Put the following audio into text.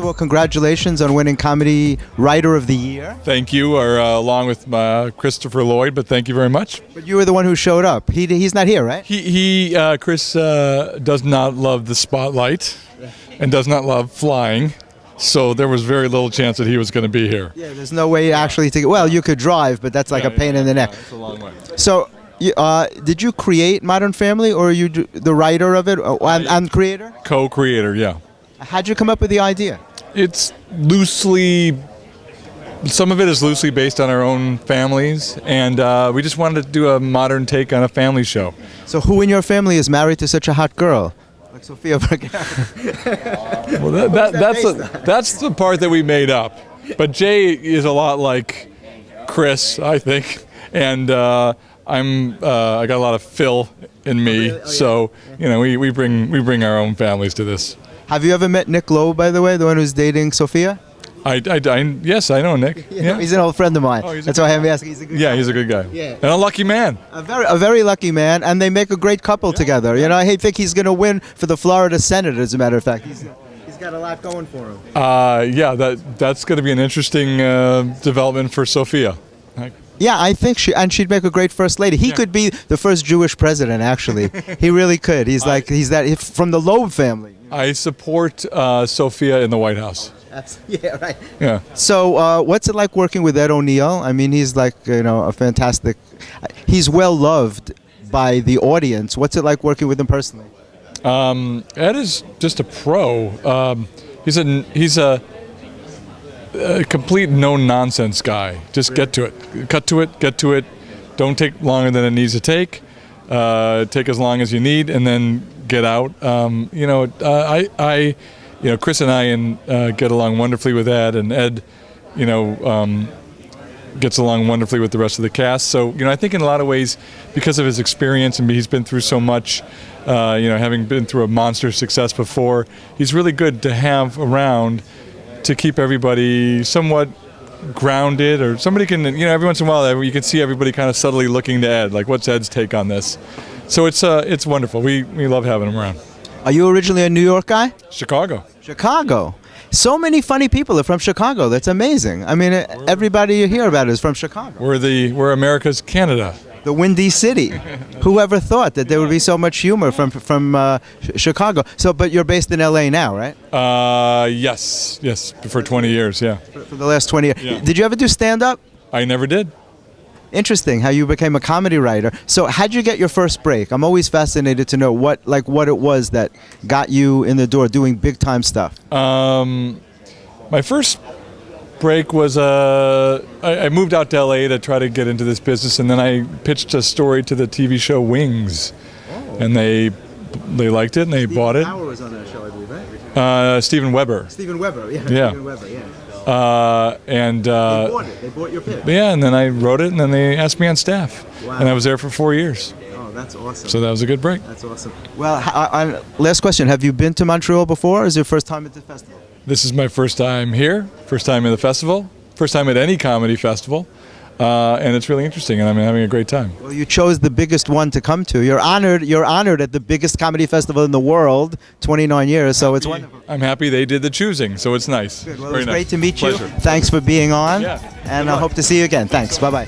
of all, congratulations on winning Comedy Writer of the Year. Thank you, or along with Christopher Lloyd, but thank you very much. But you were the one who showed up. He's not here, right? Chris does not love the spotlight and does not love flying, so there was very little chance that he was going to be here. Yeah, there's no way actually to. Well, you could drive, but that's like a pain in the neck. It's a long way. So, did you create Modern Family, or are you the writer of it and creator? Co-creator, yeah. How'd you come up with the idea? It's loosely, some of it is loosely based on our own families, and we just wanted to do a modern take on a family show. So who in your family is married to such a hot girl? Like Sofia Vergara. Well, that's the part that we made up. But Jay is a lot like Chris, I think, and I got a lot of Phil in me, so we bring our own families to this. Have you ever met Nick Lowe, by the way, the one who's dating Sophia? Yes, I know Nick. Yeah. He's an old friend of mine. That's why I'm asking. He's a good guy. He's a good guy. Yeah. And a lucky man. A very lucky man, and they make a great couple together. I think he's going to win for the Florida Senate, as a matter of fact. He's got a lot going for him. That's going to be an interesting development for Sophia. Yeah, I think she'd make a great first lady. He could be the first Jewish president, actually. He really could. He's from the Loeb family. I support Sophia in the White House. Yeah, right. Yeah. So, what's it like working with Ed O'Neill? I mean, he's like a fantastic. He's well loved by the audience. What's it like working with him personally? Ed is just a pro. He's a complete no-nonsense guy. Just get to it. Cut to it, get to it. Don't take longer than it needs to take. Take as long as you need, and then get out. Chris and I get along wonderfully with Ed, and Ed, gets along wonderfully with the rest of the cast. So, I think in a lot of ways, because of his experience and he's been through so much, having been through a monster success before, he's really good to have around to keep everybody somewhat grounded, or somebody can, every once in a while you can see everybody kind of subtly looking to Ed, like, what's Ed's take on this? So it's wonderful. We love having him around. Are you originally a New York guy? Chicago. So many funny people are from Chicago. That's amazing. I mean, everybody you hear about is from Chicago. We're America's Canada. The Windy City. Whoever thought that there would be so much humor from Chicago? So, but you're based in LA now, right? Yes, for 20 years, yeah. For the last 20 years. Yeah. Did you ever do stand-up? I never did. Interesting how you became a comedy writer. So how'd you get your first break? I'm always fascinated to know what it was that got you in the door doing big time stuff. My first break was I moved out to LA to try to get into this business, and then I pitched a story to the TV show Wings, and they liked it and they bought it. Howard was on that show, I believe, right? Steven Weber. Steven Weber, yeah. Steven Weber, yeah. And they bought it. They bought your pitch. Yeah, and then I wrote it, and then they asked me on staff. Wow. And I was there for 4 years. Oh, that's awesome. So that was a good break. That's awesome. Well, last question. Have you been to Montreal before, or is it your first time at the festival? This is my first time here, first time at the festival, first time at any comedy festival. And it's really interesting, and I'm having a great time. Well, you chose the biggest one to come to. You're honored at the biggest comedy festival in the world, 29 years, so it's wonderful. I'm happy they did the choosing, so it's nice. Good. Well, Very it's nice. great to meet you. Pleasure. Thanks for being on, Yeah. and I hope to see you again. Thanks. Bye-bye.